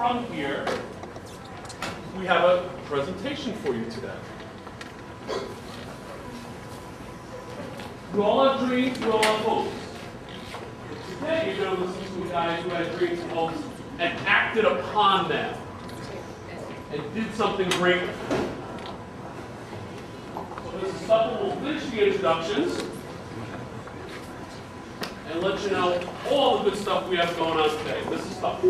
from here, we have a presentation for you today. We all have dreams, we all have hopes. But today you're going to listen to a guy who had dreams and hopes and acted upon them and did something great with them. So this is stuff we'll finish the introductions and let you know all the good stuff we have going on today. This is stuff.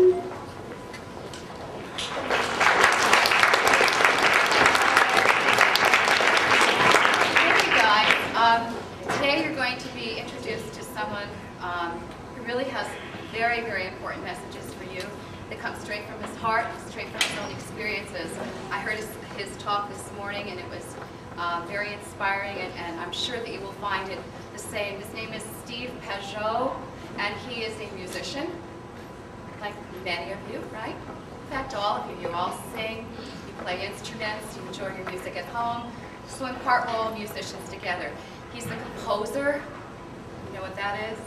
Today you're going to be introduced to someone who really has very, very important messages for you that come straight from his heart, straight from his own experiences. I heard his talk this morning and it was very inspiring, and I'm sure that you will find it the same. His name is Steve Pageot, and he is a musician, like many of you, right? In fact, all of you. You all sing, you play instruments, you enjoy your music at home. So in part, we're all musicians together. He's the composer. You know what that is?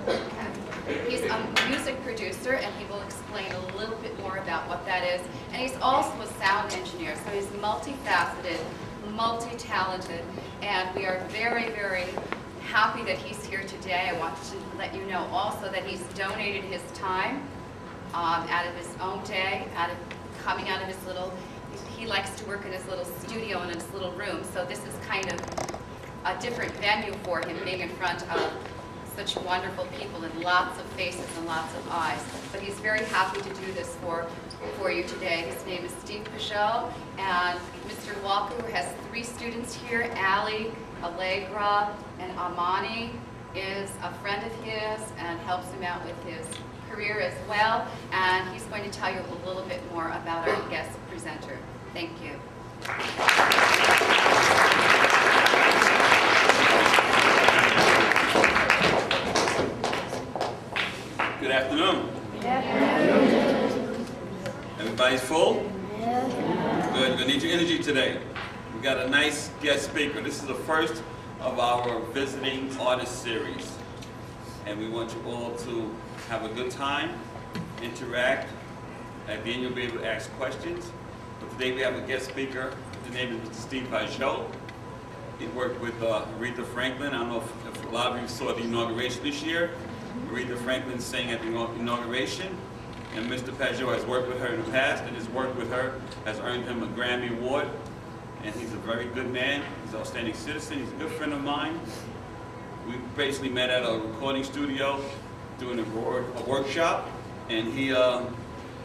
Okay. He's a music producer, and he will explain a little bit more about what that is. And he's also a sound engineer, so he's multifaceted, multi-talented, and we are very, very happy that he's here today. I want to let you know also that he's donated his time out of his own day, coming out of his little, he likes to work in his little studio in his little room, so this is kind of a different venue for him, being in front of such wonderful people and lots of faces and lots of eyes. But he's very happy to do this for you today. His name is Steve Pageot, and Mr. Walker has 3 students here. Ali, Allegra, and Amani is a friend of his and helps him out with his career as well. And he's going to tell you a little bit more about our guest presenter. Thank you. Good afternoon. Good afternoon. Everybody's full? Yeah. Good. You're going to need your energy today. We got a nice guest speaker. This is the first of our visiting artist series. And we want you all to have a good time, interact. At the end, you'll be able to ask questions. But today we have a guest speaker. His name is Mr. Steve Pageot. He worked with Aretha Franklin. I don't know if a lot of you saw the inauguration this year. Aretha Franklin sang at the inauguration, and Mr. Pageot has worked with her in the past, and his work with her has earned him a Grammy Award. And he's a very good man. He's an outstanding citizen. He's a good friend of mine. We basically met at a recording studio doing a workshop, and he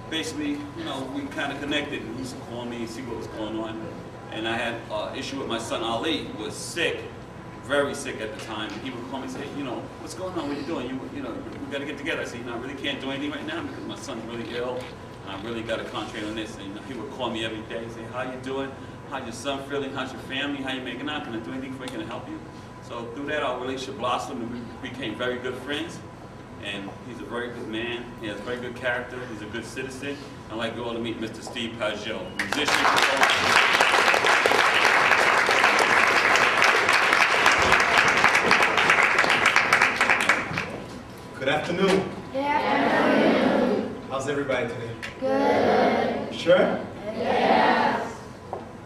basically, you know, we kind of connected. He used to call me and see what was going on. And I had an issue with my son Ali, who was sick, very sick at the time. And he would call me and say, you know, what's going on? What are you doing? You know, we got to get together. I said, you know, I really can't do anything right now because my son's really ill, and I really got to concentrate on this. And you know, he would call me every day and say, how you doing? How's your son feeling? How's your family? How you making out? Can I do anything for you? Can I help you? So through that, our relationship blossomed, and we became very good friends. And he's a very good man. He has very good character. He's a good citizen. I'd like you all to meet Mr. Steve Pageot, musician. Good afternoon. Good afternoon. How's everybody today? Good. You sure? Yes.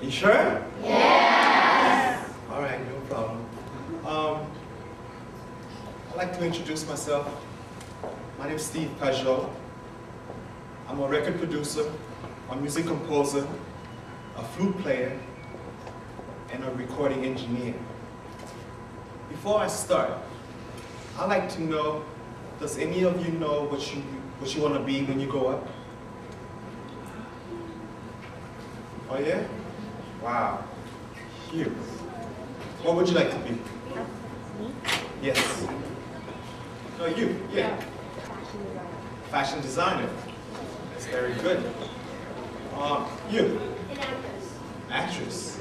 You sure? Yes. All right, no problem. I'd like to introduce myself. My name is Steve Pageot. I'm a record producer, a music composer, a flute player, and a recording engineer. Before I start, I'd like to know, does any of you know what you want to be when you grow up? Oh yeah? Wow. You. What would you like to be? Yes. No, you. Yeah. Fashion designer. That's very good. You. An actress. Actress.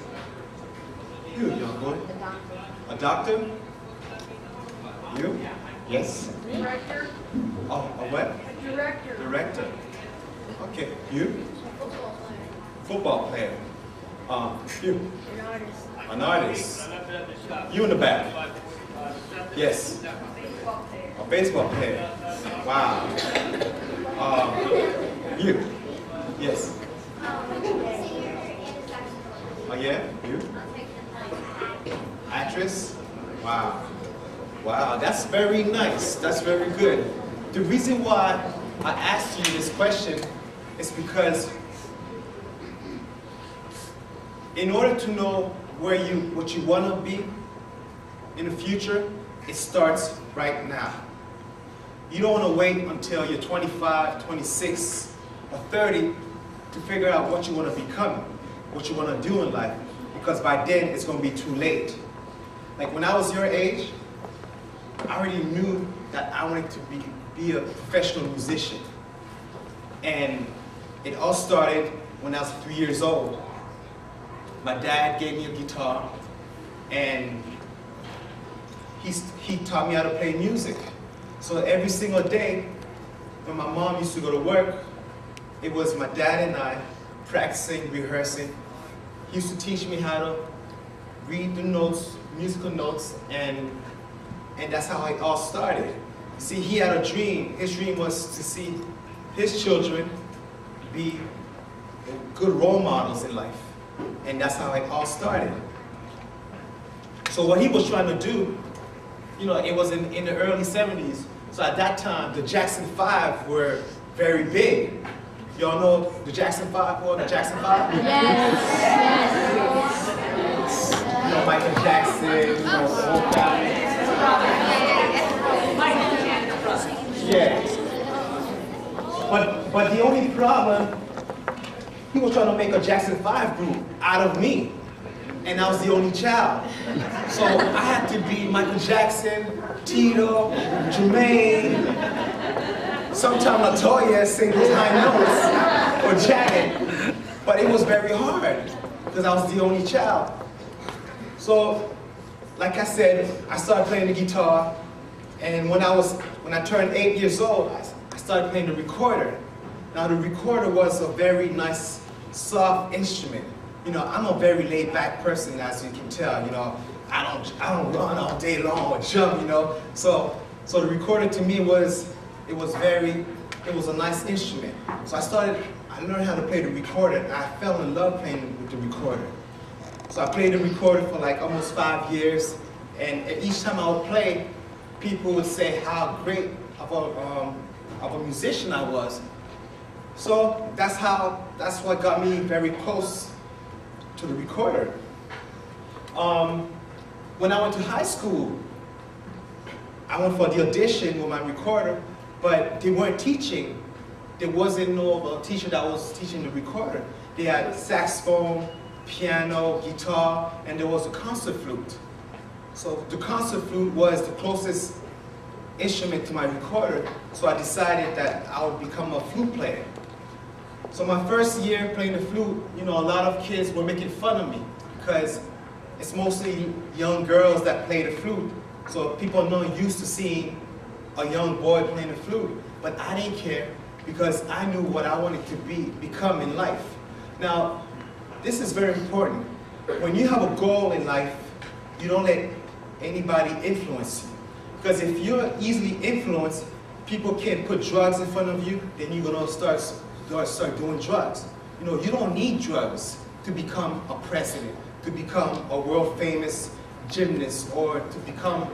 You, young boy. A doctor? You? Yes. Director. Oh, a what? Director. Director. Okay. You? Football player. Football player. You? An artist. An artist. You in the back? Yes. Baseball player. A baseball player. Wow. You? Yes. Oh yeah? You? Actress? Wow. Wow, that's very nice. That's very good. The reason why I asked you this question is because in order to know what you want to be in the future, it starts right now. You don't want to wait until you're 25, 26, or 30 to figure out what you want to become, what you want to do in life, because by then it's going to be too late. Like when I was your age, I already knew that I wanted to be a professional musician. And it all started when I was 3 years old. My dad gave me a guitar, and he taught me how to play music. So every single day, when my mom used to go to work, it was my dad and I practicing, rehearsing. He used to teach me how to read the notes, musical notes, and that's how it all started. You see, he had a dream. His dream was to see his children be good role models in life. And that's how it all started. So what he was trying to do, you know, it was in the early 70s. So at that time, the Jackson 5 were very big. Y'all know the Jackson 5 or the Jackson 5? Yes. You know, Michael Jackson, you know, the whole family. Yeah. But the only problem, he was trying to make a Jackson 5 group out of me. And I was the only child. So I had to be Michael Jackson, Tito, Jermaine, sometimes Latoya sing those high notes, or Janet. But it was very hard, because I was the only child. So, like I said, I started playing the guitar, and when I turned 8 years old, I started playing the recorder. Now the recorder was a very nice, soft instrument. You know, I'm a very laid-back person, as you can tell. You know, I don't run all day long or jump. You know, so the recorder to me was a nice instrument. So I learned how to play the recorder, and I fell in love playing with the recorder. So I played the recorder for like almost 5 years, and each time I would play, people would say how great of a musician I was. So that's what got me very close to the recorder. When I went to high school, I went for the audition with my recorder, but they weren't teaching. There wasn't no teacher that was teaching the recorder. They had saxophone, piano, guitar, and there was a concert flute. So the concert flute was the closest instrument to my recorder, so I decided that I would become a flute player. So my first year playing the flute, you know, a lot of kids were making fun of me because it's mostly young girls that play the flute. So people are not used to seeing a young boy playing the flute. But I didn't care because I knew what I wanted to become in life. Now, this is very important. When you have a goal in life, you don't let anybody influence you. Because if you're easily influenced, people can put drugs in front of you, then you're gonna start doing drugs. You know, you don't need drugs to become a president, to become a world famous gymnast, or to become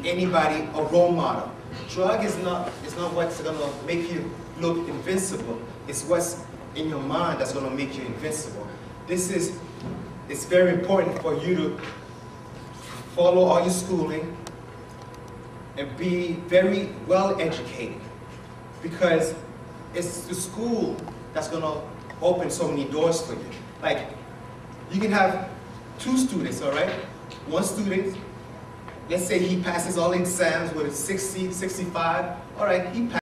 anybody, a role model. Drug is not what's gonna make you look invincible. It's what's in your mind that's gonna make you invincible. It's very important for you to follow all your schooling and be very well educated, because it's the school that's gonna open so many doors for you. Like, you can have 2 students, all right? One student, let's say he passes all the exams with a 60, 65, all right, he passes.